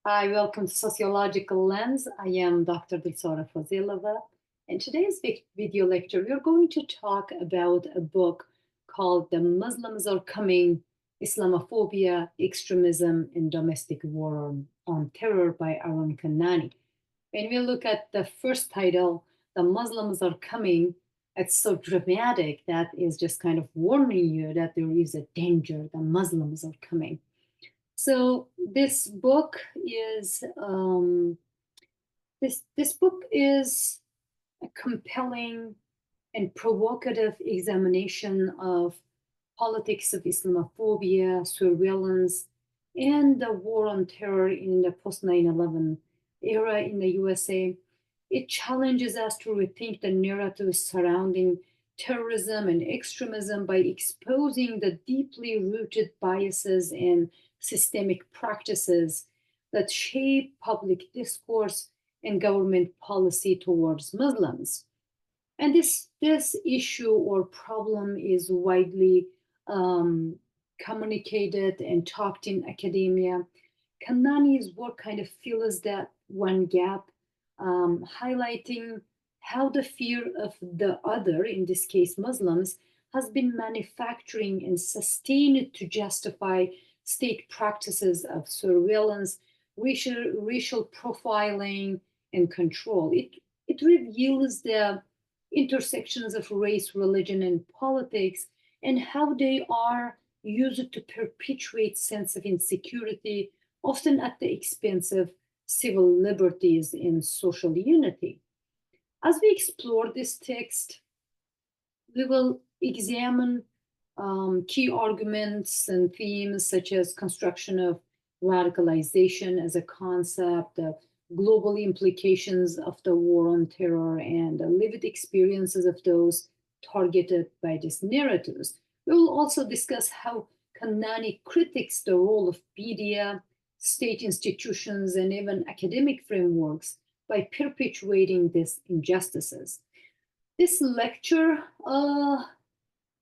Hi, welcome to Sociological Lens. I am Dr. Dilsora Fozilova. In today's video lecture, we're going to talk about a book called The Muslims Are Coming, Islamophobia, Extremism, and Domestic War on Terror by Aaron Kanani. When we look at the first title, The Muslims Are Coming, it's so dramatic that is just kind of warning you that there is a danger, the Muslims are coming. So this book is this book is a compelling and provocative examination of politics of Islamophobia, surveillance, and the war on terror in the post 9/11 era in the USA. It challenges us to rethink the narratives surrounding terrorism and extremism by exposing the deeply rooted biases and systemic practices that shape public discourse and government policy towards Muslims. And this issue or problem is widely communicated and talked in academia. Kanani's work kind of fills that one gap, highlighting how the fear of the other, in this case Muslims, has been manufacturing and sustained to justify state practices of surveillance, racial profiling, and control. It reveals the intersections of race, religion, and politics, and how they are used to perpetuate sense of insecurity, often at the expense of civil liberties and social unity. As we explore this text, we will examine key arguments and themes such as construction of radicalization as a concept, the global implications of the war on terror, and the lived experiences of those targeted by these narratives. We will also discuss how Kanani critiques the role of media, state institutions, and even academic frameworks by perpetuating these injustices. This lecture,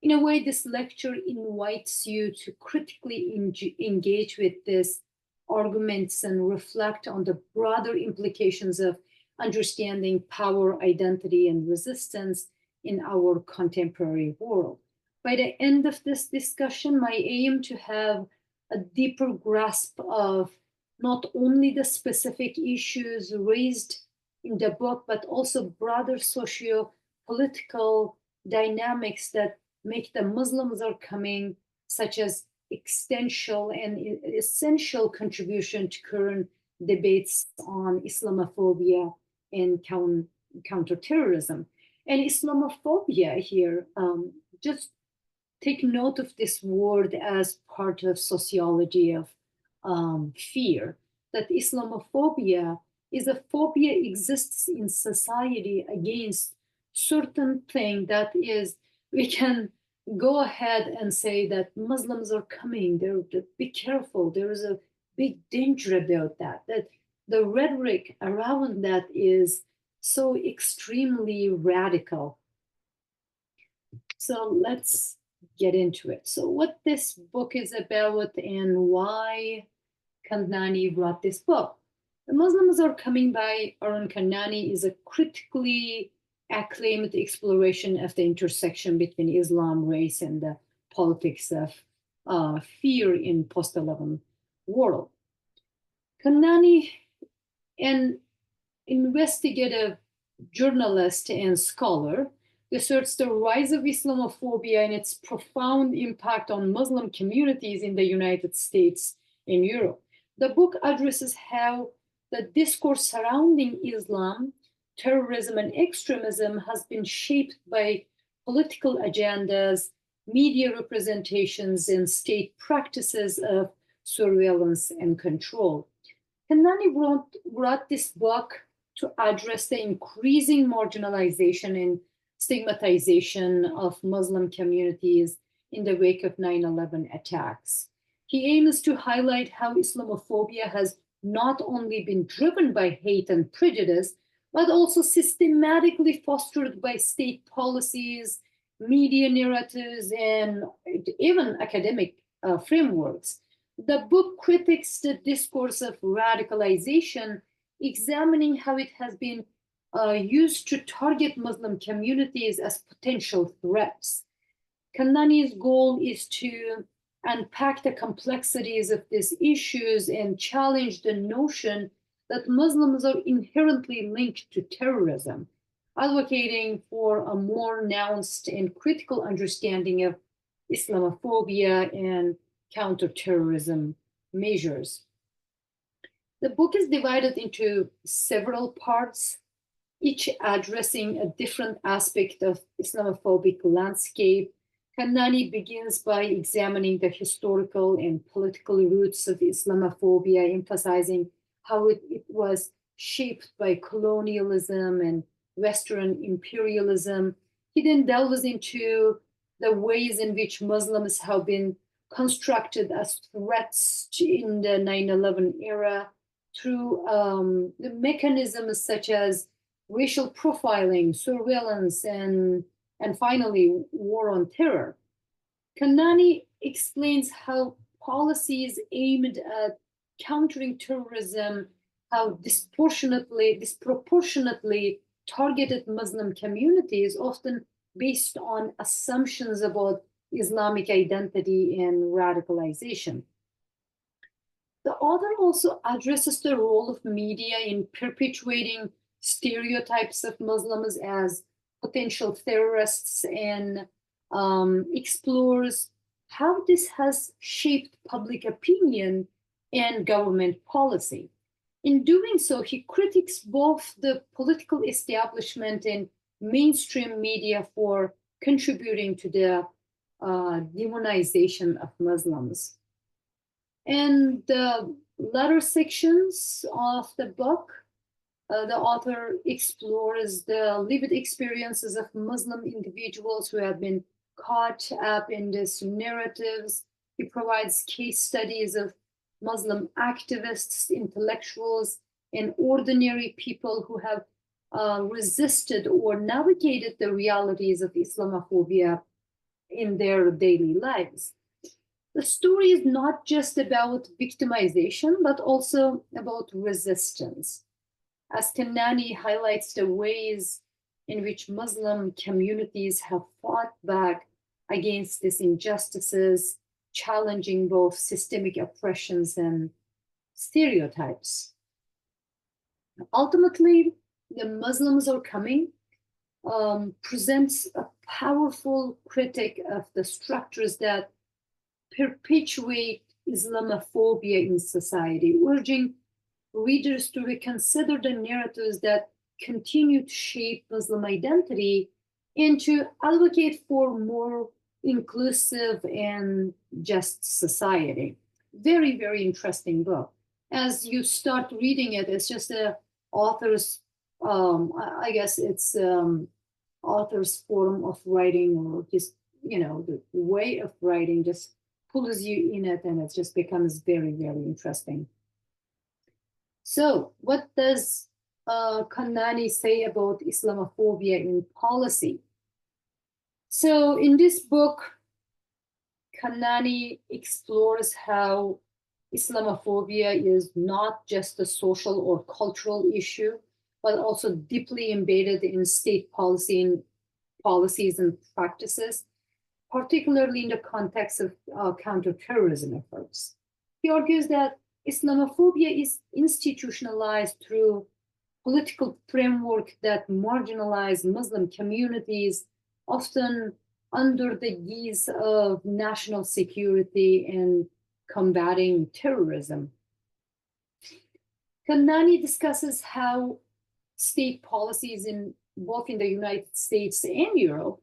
in a way, this lecture invites you to critically engage with these arguments and reflect on the broader implications of understanding power, identity, and resistance in our contemporary world. By the end of this discussion, my aim to have a deeper grasp of not only the specific issues raised in the book, but also broader socio-political dynamics that make the Muslims Are Coming such as existential and essential contribution to current debates on Islamophobia and counterterrorism. And Islamophobia here, just take note of this word as part of sociology of fear, that Islamophobia is a phobia exists in society against certain thing that is, we can go ahead and say that Muslims are coming, be careful, there is a big danger about that the rhetoric around that is so extremely radical. So let's get into it. So what this book is about and why Kanani wrote this book. The Muslims Are Coming by Aaron Kanani is a critically acclaimed exploration of the intersection between Islam, race, and the politics of fear in post-11 world. Kanani, an investigative journalist and scholar, researched the rise of Islamophobia and its profound impact on Muslim communities in the United States and Europe. The book addresses how the discourse surrounding Islam, terrorism, and extremism has been shaped by political agendas, media representations, and state practices of surveillance and control. Kanani wrote this book to address the increasing marginalization and stigmatization of Muslim communities in the wake of 9/11 attacks. He aims to highlight how Islamophobia has not only been driven by hate and prejudice, but also systematically fostered by state policies, media narratives, and even academic frameworks. The book critiques the discourse of radicalization, examining how it has been used to target Muslim communities as potential threats. Kanani's goal is to unpack the complexities of these issues and challenge the notion that Muslims are inherently linked to terrorism, advocating for a more nuanced and critical understanding of Islamophobia and counterterrorism measures. The book is divided into several parts, each addressing a different aspect of Islamophobic landscape. Kanani begins by examining the historical and political roots of Islamophobia, emphasizing how it was shaped by colonialism and Western imperialism. He then delves into the ways in which Muslims have been constructed as threats in the 9/11 era through the mechanisms such as racial profiling, surveillance, and finally, war on terror. Kanani explains how policies aimed at countering terrorism have disproportionately targeted Muslim communities, often based on assumptions about Islamic identity and radicalization. The author also addresses the role of media in perpetuating stereotypes of Muslims as potential terrorists and explores how this has shaped public opinion and government policy. In doing so, he critiques both the political establishment and mainstream media for contributing to the demonization of Muslims. In the latter sections of the book, the author explores the lived experiences of Muslim individuals who have been caught up in these narratives. He provides case studies of Muslim activists, intellectuals, and ordinary people who have resisted or navigated the realities of Islamophobia in their daily lives. The story is not just about victimization, but also about resistance. As Kanani highlights the ways in which Muslim communities have fought back against these injustices, challenging both systemic oppressions and stereotypes. Ultimately, The Muslims Are Coming presents a powerful critique of the structures that perpetuate Islamophobia in society, urging readers to reconsider the narratives that continue to shape Muslim identity and to advocate for more inclusive and just society. Very, very interesting book. As you start reading it, it's just the author's, I guess it's author's form of writing, or just, the way of writing just pulls you in it, and it just becomes very, very interesting. So what does Kanani say about Islamophobia in policy? So in this book, Kanani explores how Islamophobia is not just a social or cultural issue, but also deeply embedded in state policies and practices, particularly in the context of counterterrorism efforts. He argues that Islamophobia is institutionalized through political framework that marginalize Muslim communities, often under the guise of national security and combating terrorism. Kanani discusses how state policies in both in the United States and Europe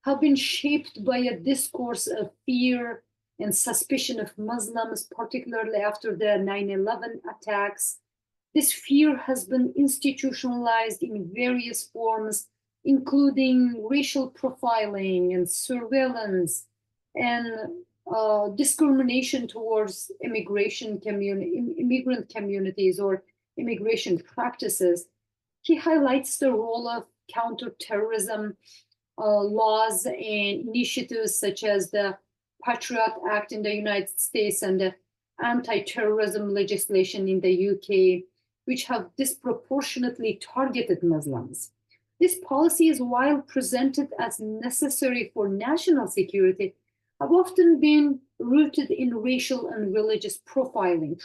have been shaped by a discourse of fear and suspicion of Muslims, particularly after the 9/11 attacks. This fear has been institutionalized in various forms, including racial profiling and surveillance and discrimination towards immigrant communities or immigration practices. He highlights the role of counterterrorism laws and initiatives such as the Patriot Act in the United States and the anti-terrorism legislation in the UK, which have disproportionately targeted Muslims. These policies, while presented as necessary for national security, have often been rooted in racial and religious profiling,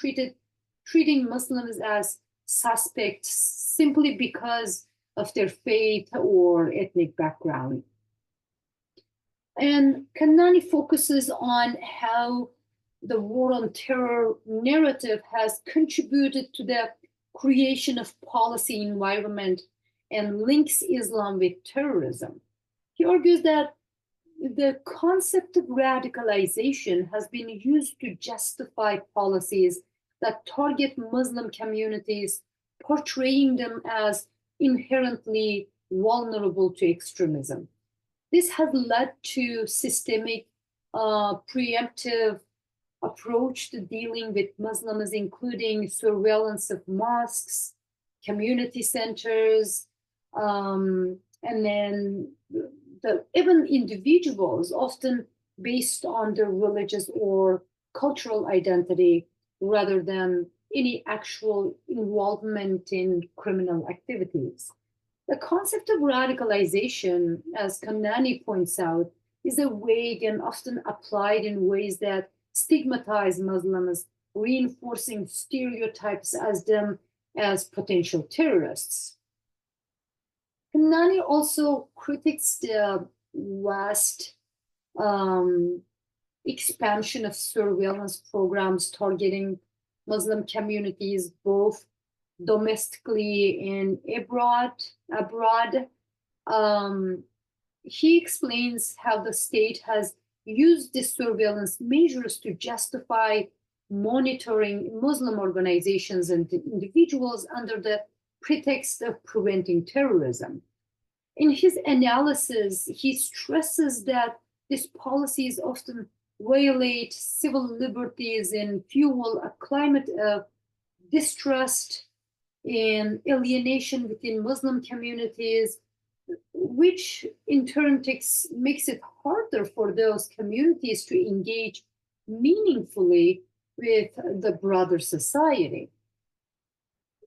treating Muslims as suspects simply because of their faith or ethnic background. And Kanani focuses on how the war on terror narrative has contributed to the creation of policy environment and links Islam with terrorism. He argues that the concept of radicalization has been used to justify policies that target Muslim communities, portraying them as inherently vulnerable to extremism. This has led to systemic, preemptive approach to dealing with Muslims, including surveillance of mosques, community centers, and then even individuals, often based on their religious or cultural identity, rather than any actual involvement in criminal activities. The concept of radicalization, as Kanani points out, is a vague and often applied in ways that stigmatize Muslims, reinforcing stereotypes as them as potential terrorists. Kanani also critiques the vast expansion of surveillance programs targeting Muslim communities, both domestically and abroad. He explains how the state has used these surveillance measures to justify monitoring Muslim organizations and individuals under the pretext of preventing terrorism. In his analysis, he stresses that these policies often violate civil liberties and fuel a climate of distrust and alienation within Muslim communities, which in turn makes it harder for those communities to engage meaningfully with the broader society.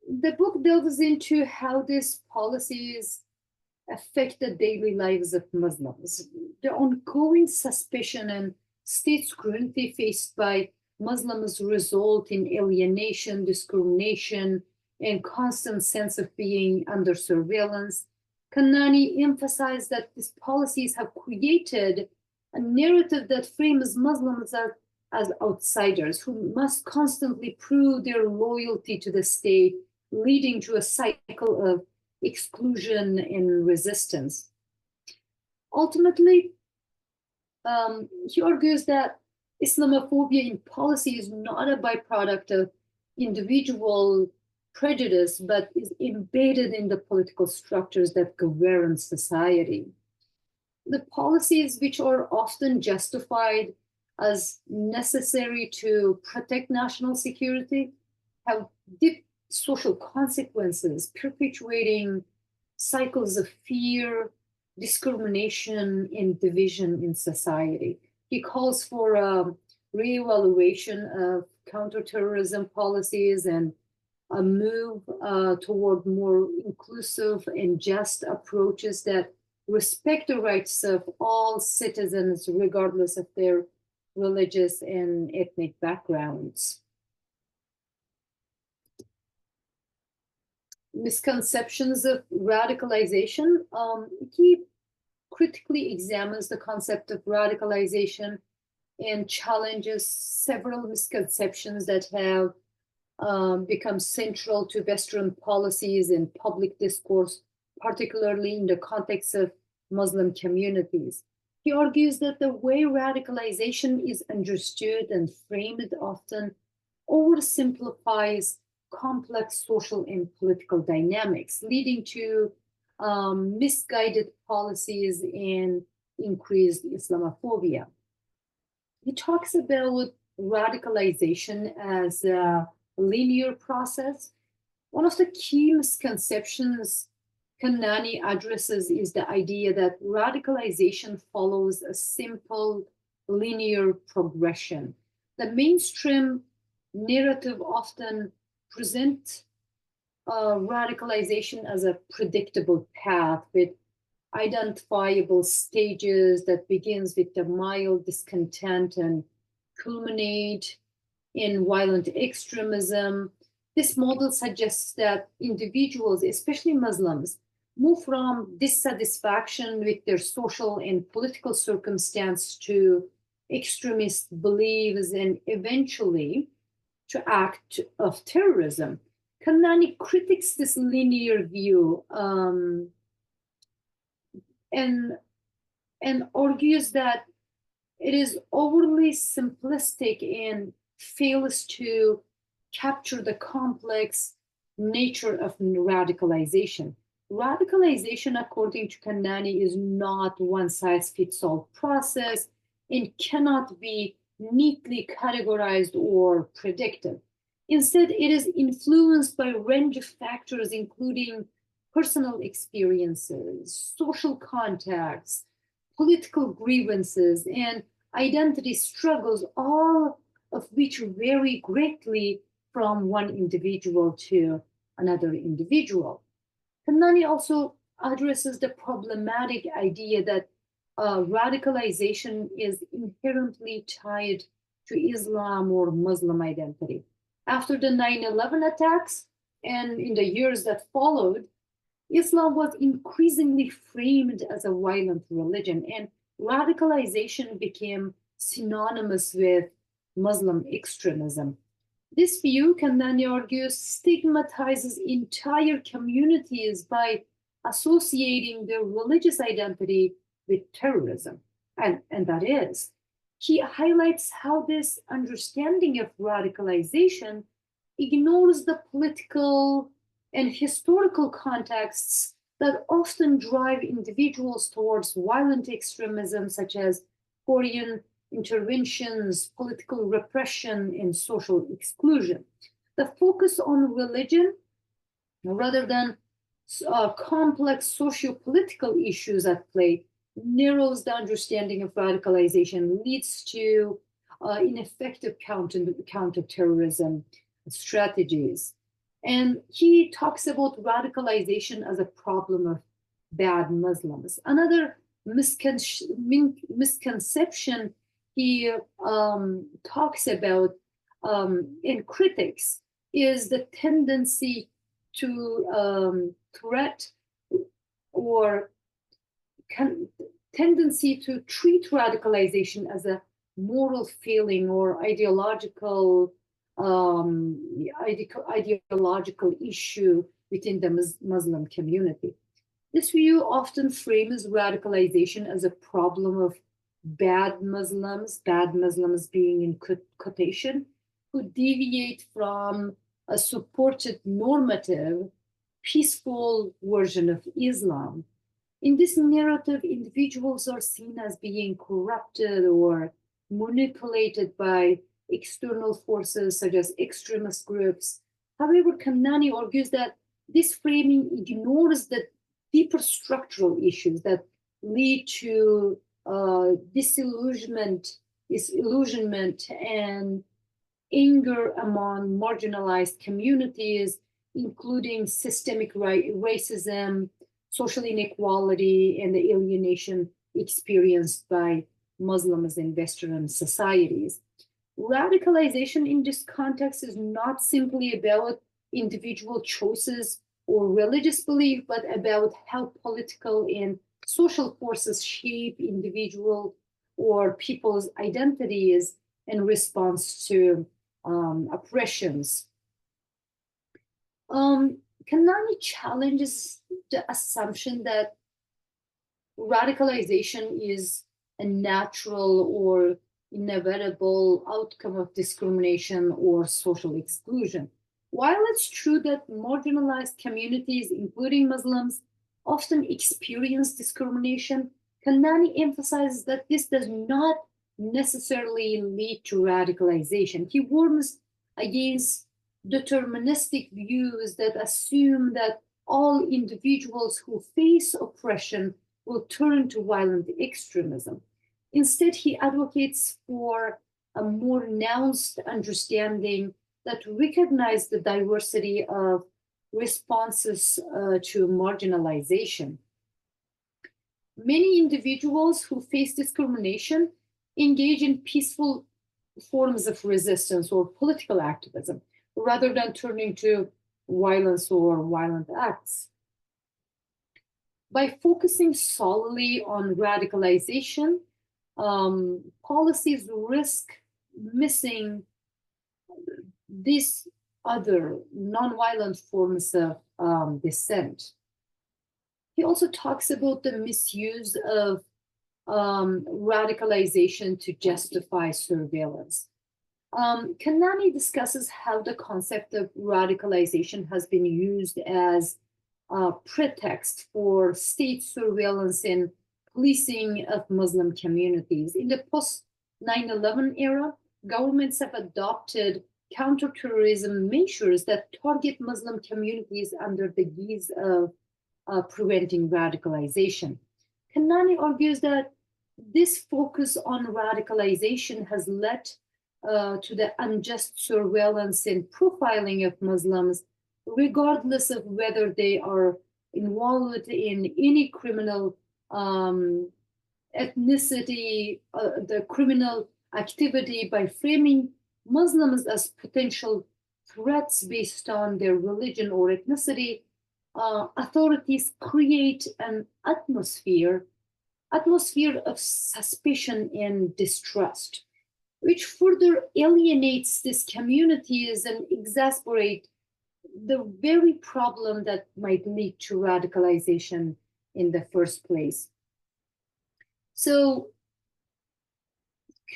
The book delves into how these policies affect the daily lives of Muslims. The ongoing suspicion and state scrutiny faced by Muslims result in alienation, discrimination, and constant sense of being under surveillance. Kanani emphasized that these policies have created a narrative that frames Muslims as outsiders who must constantly prove their loyalty to the state, leading to a cycle of exclusion and resistance. Ultimately, he argues that Islamophobia in policy is not a byproduct of individual prejudice, but is embedded in the political structures that govern society. The policies, which are often justified as necessary to protect national security, have deep social consequences, perpetuating cycles of fear, discrimination, and division in society. He calls for a reevaluation of counterterrorism policies and a move toward more inclusive and just approaches that respect the rights of all citizens, regardless of their religious and ethnic backgrounds. Misconceptions of radicalization. He critically examines the concept of radicalization and challenges several misconceptions that have become central to Western policies and public discourse, particularly in the context of Muslim communities. He argues that the way radicalization is understood and framed often oversimplifies complex social and political dynamics, leading to misguided policies and increased Islamophobia. He talks about radicalization as a linear process. One of the key misconceptions Kanani addresses is the idea that radicalization follows a simple linear progression. The mainstream narrative often present radicalization as a predictable path with identifiable stages that begins with the mild discontent and culminate in violent extremism. This model suggests that individuals, especially Muslims, move from dissatisfaction with their social and political circumstance to extremist beliefs and eventually to act of terrorism. Kanani critiques this linear view and argues that it is overly simplistic and fails to capture the complex nature of radicalization. Radicalization, according to Kanani, is not one size fits all process and cannot be neatly categorized or predicted. Instead, it is influenced by a range of factors, including personal experiences, social contacts, political grievances, and identity struggles, all of which vary greatly from one individual to another individual. Kanani also addresses the problematic idea that radicalization is inherently tied to Islam or Muslim identity. After the 9/11 attacks and in the years that followed, Islam was increasingly framed as a violent religion, and radicalization became synonymous with Muslim extremism. This view, Kanani argues, stigmatizes entire communities by associating their religious identity with terrorism. And that is. He highlights how this understanding of radicalization ignores the political and historical contexts that often drive individuals towards violent extremism, such as foreign interventions, political repression, and social exclusion. The focus on religion, rather than complex socio-political issues at play, narrows the understanding of radicalization, leads to ineffective counterterrorism strategies. And he talks about radicalization as a problem of bad Muslims. Another misconception he talks about in critics is the tendency to threat or tendency to treat radicalization as a moral failing or ideological issue within the Muslim community. This view often frames radicalization as a problem of bad Muslims being in quotation, who deviate from a supported normative, peaceful version of Islam. In this narrative, individuals are seen as being corrupted or manipulated by external forces such as extremist groups. However, Kanani argues that this framing ignores the deeper structural issues that lead to disillusionment and anger among marginalized communities, including systemic racism, social inequality, and the alienation experienced by Muslims in Western societies. Radicalization in this context is not simply about individual choices or religious belief, but about how political and social forces shape individual or people's identities in response to oppressions. Kanani challenges the assumption that radicalization is a natural or inevitable outcome of discrimination or social exclusion. While it's true that marginalized communities, including Muslims, often experience discrimination, Kanani emphasizes that this does not necessarily lead to radicalization. He warns against deterministic views that assume that all individuals who face oppression will turn to violent extremism. Instead, he advocates for a more nuanced understanding that recognize the diversity of responses to marginalization. Many individuals who face discrimination engage in peaceful forms of resistance or political activism rather than turning to violence or violent acts. By focusing solely on radicalization, policies risk missing these other nonviolent forms of dissent. He also talks about the misuse of radicalization to justify surveillance. Kanani discusses how the concept of radicalization has been used as a pretext for state surveillance and policing of Muslim communities. In the post 9/11 era, governments have adopted counterterrorism measures that target Muslim communities under the guise of preventing radicalization. Kanani argues that this focus on radicalization has led to the unjust surveillance and profiling of Muslims, regardless of whether they are involved in any criminal ethnicity, the criminal activity, by framing Muslims as potential threats based on their religion or ethnicity. Authorities create an atmosphere of suspicion and distrust, which further alienates these communities and exasperate the very problem that might lead to radicalization in the first place. So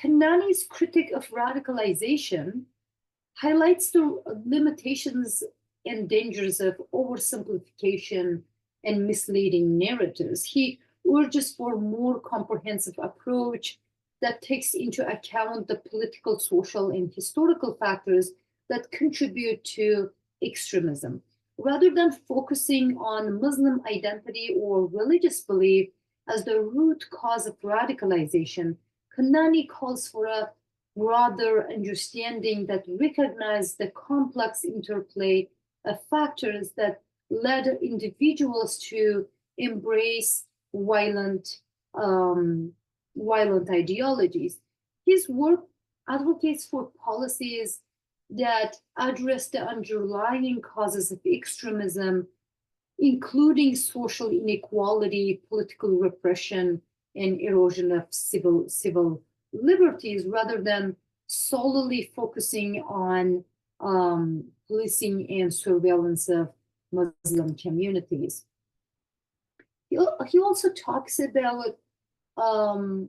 Kanani's critique of radicalization highlights the limitations and dangers of oversimplification and misleading narratives. He urges for a more comprehensive approach that takes into account the political, social, and historical factors that contribute to extremism. Rather than focusing on Muslim identity or religious belief as the root cause of radicalization, Kanani calls for a broader understanding that recognizes the complex interplay of factors that led individuals to embrace violent ideologies. His work advocates for policies that address the underlying causes of extremism, including social inequality, political repression, and erosion of civil liberties, rather than solely focusing on policing and surveillance of Muslim communities. He also talks about the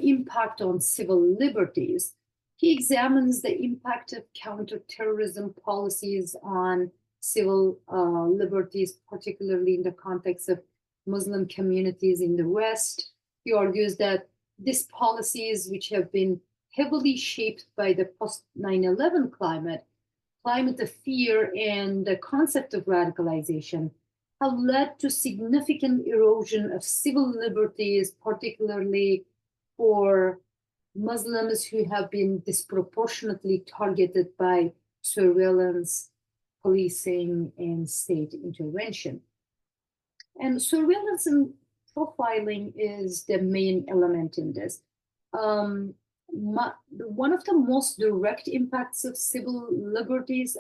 impact on civil liberties. He examines the impact of counterterrorism policies on civil liberties, particularly in the context of Muslim communities in the West. He argues that these policies, which have been heavily shaped by the post 9/11 climate of fear and the concept of radicalization, have led to significant erosion of civil liberties, particularly for Muslims who have been disproportionately targeted by surveillance, policing, and state intervention. And surveillance and profiling is the main element in this. One of the most direct impacts of civil liberties,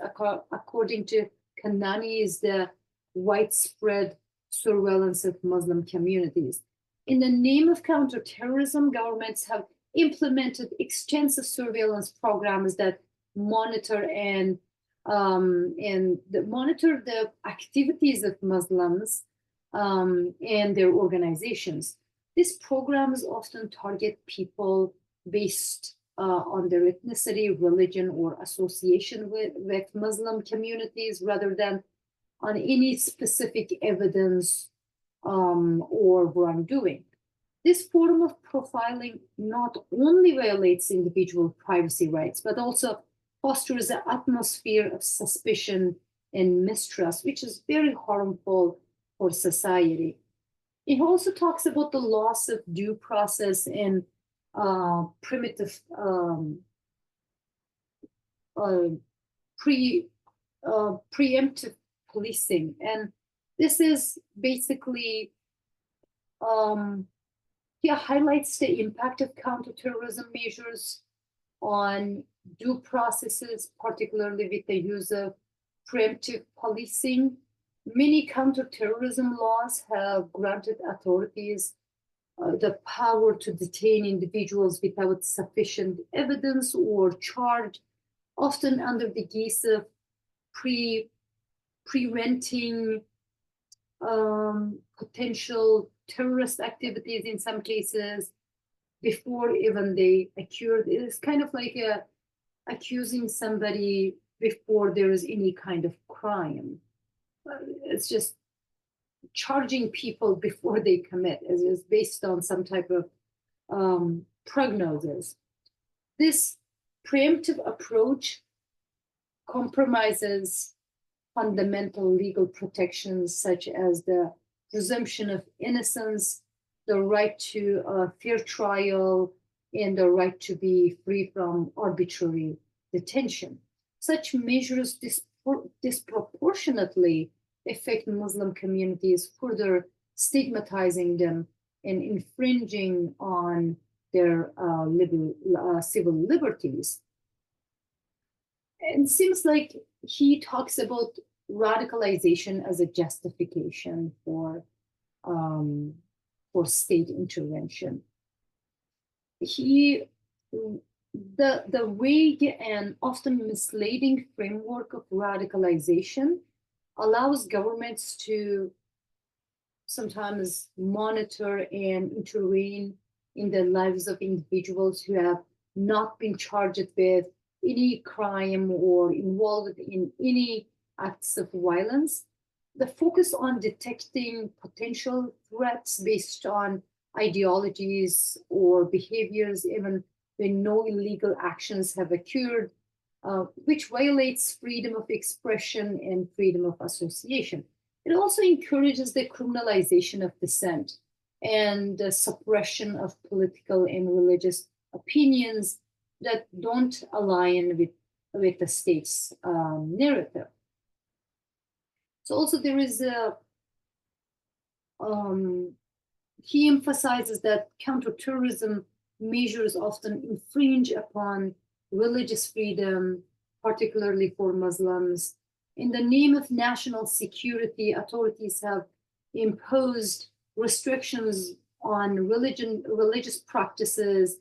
according to Kanani, is the widespread surveillance of Muslim communities. In the name of counterterrorism, governments have implemented extensive surveillance programs that monitor monitor the activities of Muslims and their organizations. These programs often target people based on their ethnicity, religion, or association with Muslim communities rather than on any specific evidence or wrongdoing. This form of profiling not only violates individual privacy rights, but also fosters an atmosphere of suspicion and mistrust, which is very harmful for society. It also talks about the loss of due process and primitive preemptive policing. And this is basically, highlights the impact of counterterrorism measures on due processes, particularly with the use of preemptive policing. Many counterterrorism laws have granted authorities the power to detain individuals without sufficient evidence or charge, often under the guise of preventing potential terrorist activities in some cases before even they occurred. It is kind of like accusing somebody before there is any kind of crime. It's just charging people before they commit, as is based on some type of prognosis. This preemptive approach compromises fundamental legal protections such as the presumption of innocence, the right to a fair trial, and the right to be free from arbitrary detention. Such measures disproportionately affect Muslim communities, further stigmatizing them and infringing on their civil liberties. And it seems like he talks about radicalization as a justification for state intervention. The vague and often misleading framework of radicalization allows governments to sometimes monitor and intervene in the lives of individuals who have not been charged with any crime or involved in any acts of violence. The focus on detecting potential threats based on ideologies or behaviors, even when no illegal actions have occurred, which violates freedom of expression and freedom of association. It also encourages the criminalization of dissent and the suppression of political and religious opinions that don't align with the state's narrative. So also there is he emphasizes that counterterrorism measures often infringe upon religious freedom, particularly for Muslims. In the name of national security, authorities have imposed restrictions on religious practices,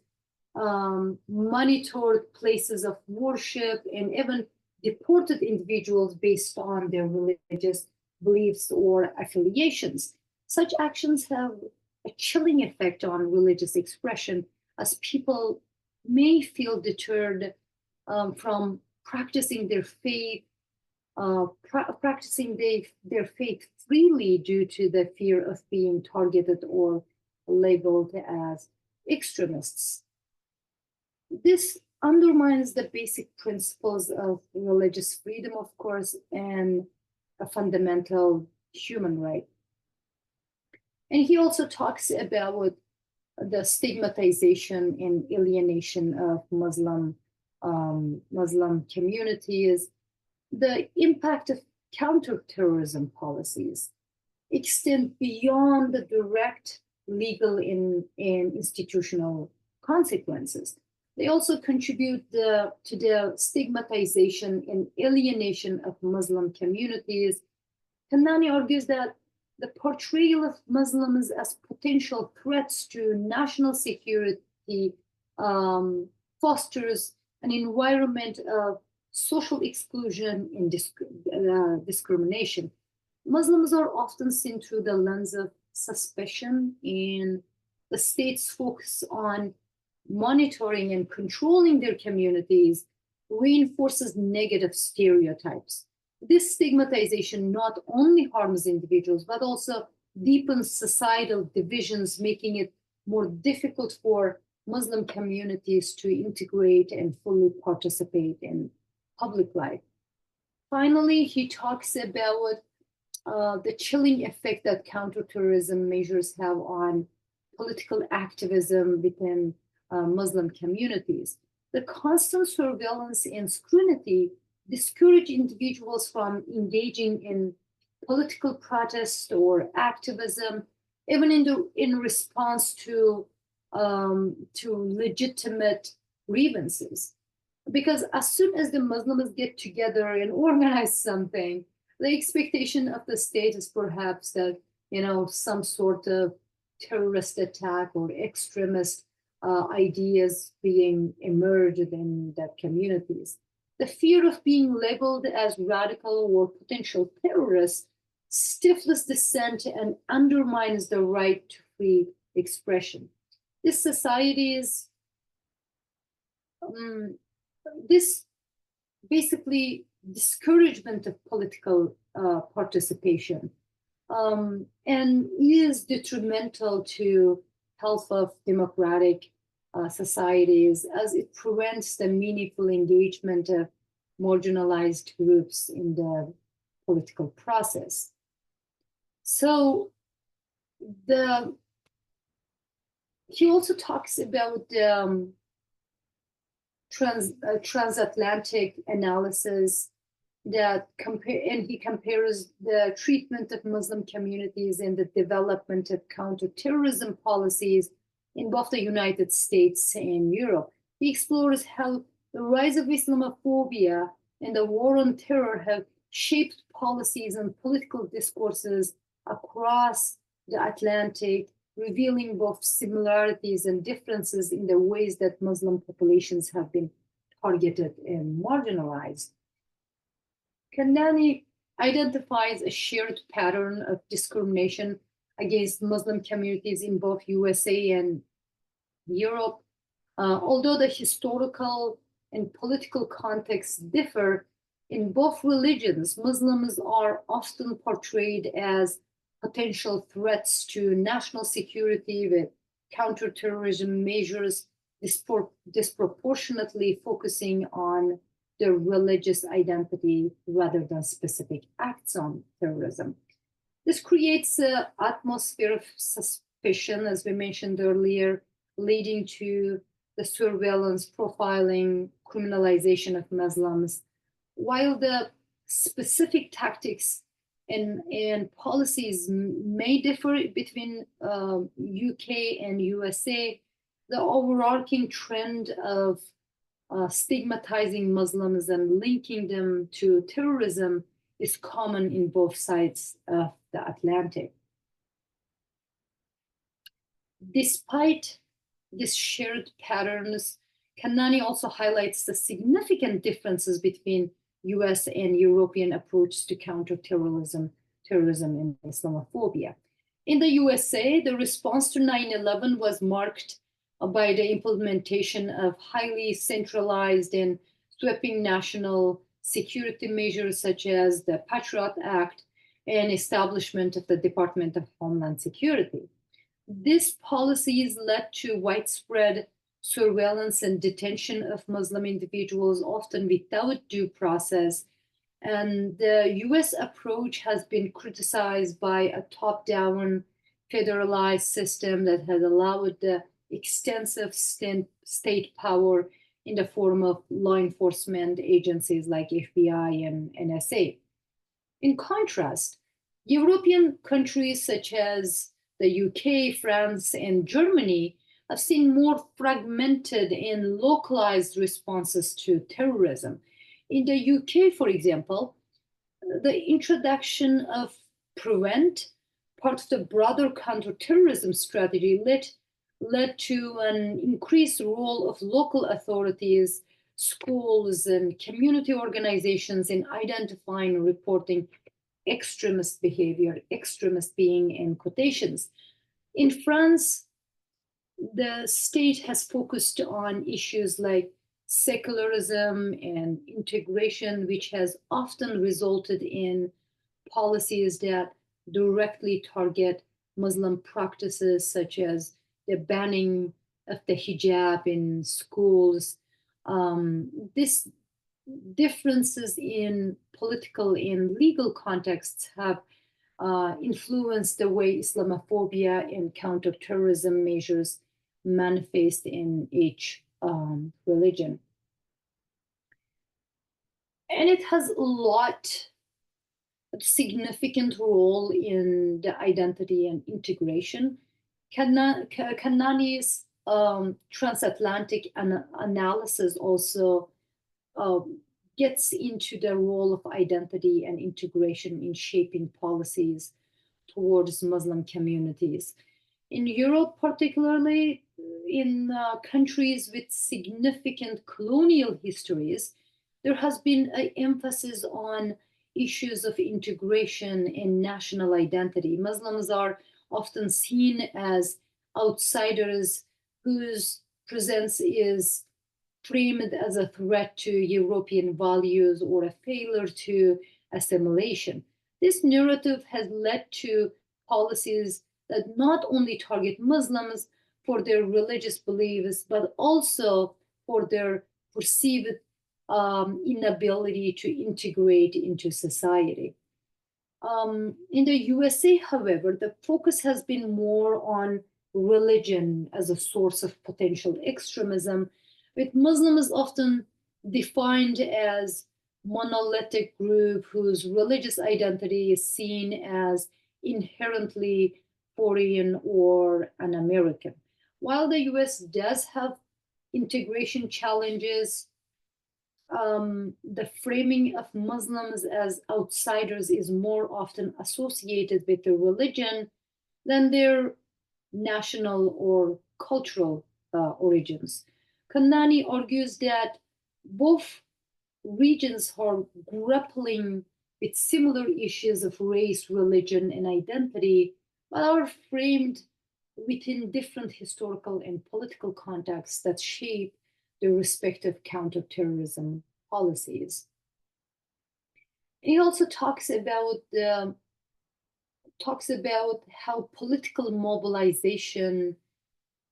monitored places of worship, and even deported individuals based on their religious beliefs or affiliations. Such actions have a chilling effect on religious expression, as people may feel deterred from practicing their faith, their faith freely due to the fear of being targeted or labeled as extremists. This undermines the basic principles of religious freedom, of course, and a fundamental human right. And he also talks about the stigmatization and alienation of Muslim communities, the impact of counterterrorism policies extend beyond the direct legal and institutional consequences. They also contribute to the stigmatization and alienation of Muslim communities. Kanani argues that the portrayal of Muslims as potential threats to national security fosters an environment of social exclusion and discrimination. Muslims are often seen through the lens of suspicion, and the state's focus on monitoring and controlling their communities reinforces negative stereotypes. This stigmatization not only harms individuals, but also deepens societal divisions, making it more difficult for Muslim communities to integrate and fully participate in public life. Finally, he talks about the chilling effect that counterterrorism measures have on political activism within Muslim communities. The constant surveillance and scrutiny discourage individuals from engaging in political protest or activism, even in response to legitimate grievances. Because as soon as the Muslims get together and organize something, the expectation of the state is perhaps that, some sort of terrorist attack or extremist ideas being emerged in that communities. The fear of being labeled as radical or potential terrorist stifles dissent and undermines the right to free expression. This society's this basically discouragement of political participation and is detrimental to health of democratic societies, as it prevents the meaningful engagement of marginalized groups in the political process. So he also talks about transatlantic analysis that he compares the treatment of Muslim communities and the development of counterterrorism policies in both the United States and Europe. He explores how the rise of Islamophobia and the war on terror have shaped policies and political discourses across the Atlantic, revealing both similarities and differences in the ways that Muslim populations have been targeted and marginalized. Kandani identifies a shared pattern of discrimination against Muslim communities in both USA and Europe. Although the historical and political contexts differ, in both religions, Muslims are often portrayed as potential threats to national security, with counterterrorism measures disproportionately focusing on their religious identity rather than specific acts on terrorism. This creates an atmosphere of suspicion, as we mentioned earlier, leading to the surveillance, profiling, criminalization of Muslims, while the specific tactics and policies may differ between UK and USA. The overarching trend of stigmatizing Muslims and linking them to terrorism is common in both sides of the Atlantic. Despite these shared patterns, Kanani also highlights the significant differences between US and European approaches to counterterrorism, terrorism, and Islamophobia. In the USA, the response to 9/11 was marked by the implementation of highly centralized and sweeping national security measures such as the Patriot Act and establishment of the Department of Homeland Security. These policies led to widespread surveillance and detention of Muslim individuals, often without due process. And the US approach has been criticized by a top-down federalized system that has allowed the extensive state power in the form of law enforcement agencies like FBI and NSA. In contrast, European countries such as the UK, France, and Germany have seen more fragmented and localized responses to terrorism. In the UK, for example, the introduction of PREVENT, part of the broader counterterrorism strategy, led to an increased role of local authorities, schools, and community organizations in identifying and reporting extremist behavior, extremist being in quotations. In France, the state has focused on issues like secularism and integration, which has often resulted in policies that directly target Muslim practices, such as the banning of the hijab in schools. These differences in political and legal contexts have influenced the way Islamophobia and counterterrorism measures manifest in each religion. And it has a significant role in the identity and integration. Kanani's transatlantic analysis also gets into the role of identity and integration in shaping policies towards Muslim communities. In Europe, particularly in countries with significant colonial histories, there has been an emphasis on issues of integration and national identity. Muslims are often seen as outsiders whose presence is framed as a threat to European values or a failure to assimilation. This narrative has led to policies that not only target Muslims for their religious beliefs, but also for their perceived inability to integrate into society. In the USA, however, the focus has been more on religion as a source of potential extremism, with Muslims often defined as monolithic group whose religious identity is seen as inherently foreign or un-American. While the US does have integration challenges, the framing of Muslims as outsiders is more often associated with their religion than their national or cultural origins. Kanani argues that both regions are grappling with similar issues of race, religion, and identity, but are framed within different historical and political contexts that shape their respective counterterrorism policies. He also talks about how political mobilization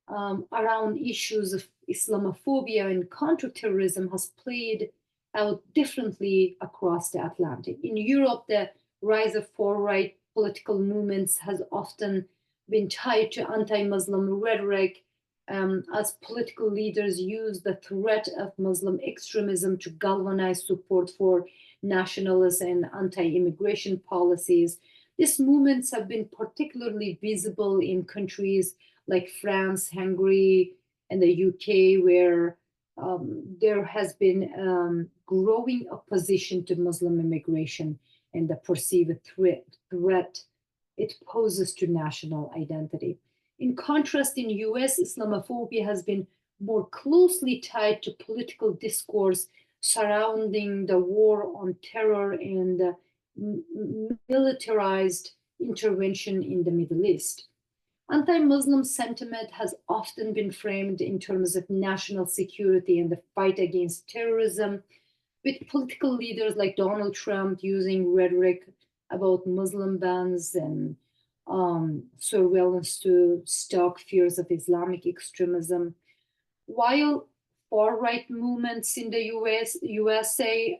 around issues of Islamophobia and counterterrorism has played out differently across the Atlantic. In Europe, the rise of far-right political movements has often been tied to anti-Muslim rhetoric, as political leaders use the threat of Muslim extremism to galvanize support for nationalist and anti-immigration policies. These movements have been particularly visible in countries like France, Hungary, and the UK, where there has been growing opposition to Muslim immigration and the perceived threat it poses to national identity. In contrast, in US, Islamophobia has been more closely tied to political discourse surrounding the war on terror and the militarized intervention in the Middle East. Anti-Muslim sentiment has often been framed in terms of national security and the fight against terrorism, with political leaders like Donald Trump using rhetoric about Muslim bans and surveillance to stoke fears of Islamic extremism. While far-right movements in the USA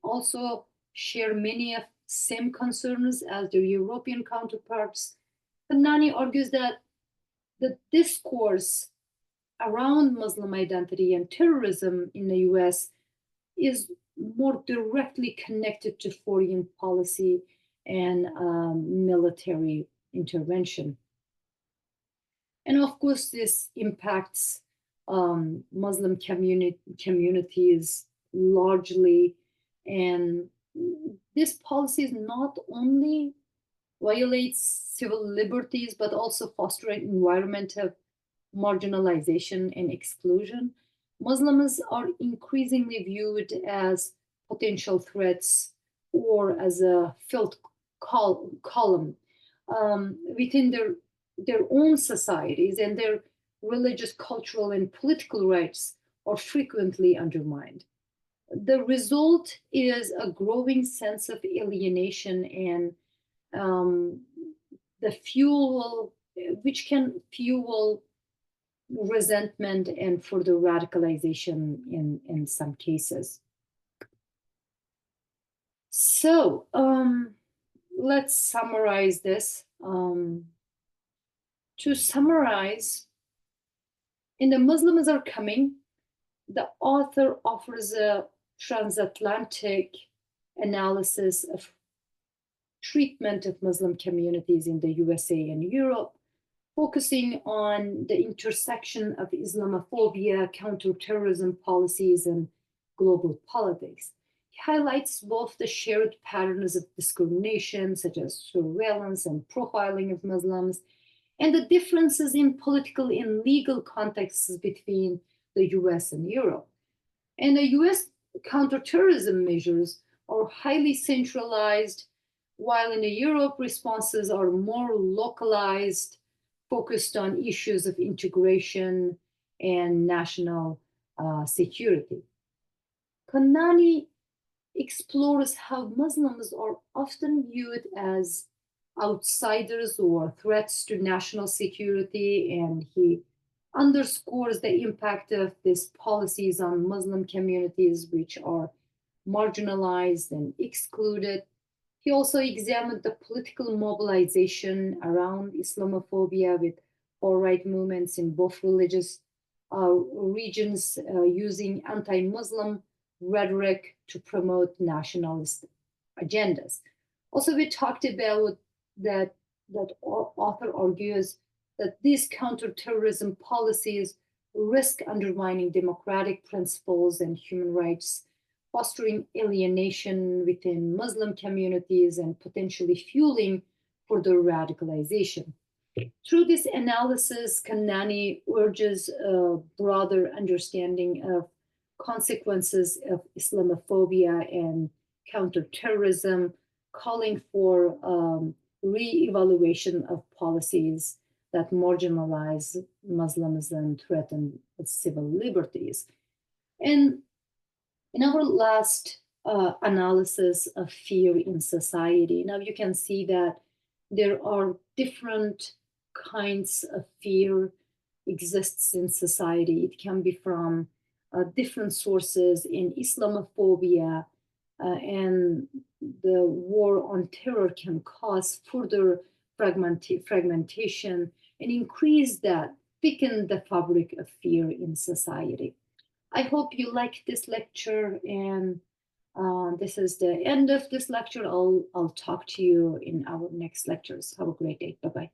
also share many of same concerns as their European counterparts, Kanani argues that the discourse around Muslim identity and terrorism in the US is more directly connected to foreign policy and military intervention. And of course, this impacts Muslim communities largely. And this policy is not only violates civil liberties, but also foster an environment of marginalization and exclusion. Muslims are increasingly viewed as potential threats or as a filled column within their own societies, and their religious, cultural, and political rights are frequently undermined. The result is a growing sense of alienation and the fuel, which can fuel resentment and further radicalization in some cases. So let's summarize this. To summarize, in The Muslims Are Coming, the author offers a transatlantic analysis of treatment of Muslim communities in the USA and Europe, focusing on the intersection of Islamophobia, counterterrorism policies, and global politics. He highlights both the shared patterns of discrimination, such as surveillance and profiling of Muslims, and the differences in political and legal contexts between the US and Europe. And the US counterterrorism measures are highly centralized, while in Europe, responses are more localized, focused on issues of integration and national security. Kanani explores how Muslims are often viewed as outsiders or threats to national security, and he underscores the impact of these policies on Muslim communities, which are marginalized and excluded. He also examined the political mobilization around Islamophobia with far-right movements in both religious regions using anti-Muslim rhetoric to promote nationalist agendas. Also, we talked about that author argues that these counterterrorism policies risk undermining democratic principles and human rights, fostering alienation within Muslim communities, and potentially fueling further radicalization. Through this analysis, Kanani urges a broader understanding of consequences of Islamophobia and counterterrorism, calling for re-evaluation of policies that marginalize Muslims and threaten civil liberties. And in our last analysis of fear in society, now you can see that there are different kinds of fear exists in society. It can be from different sources. In Islamophobia and the war on terror can cause further fragmentation and increase that, thicken the fabric of fear in society. I hope you liked this lecture, and this is the end of this lecture. I'll talk to you in our next lectures. Have a great day. Bye-bye.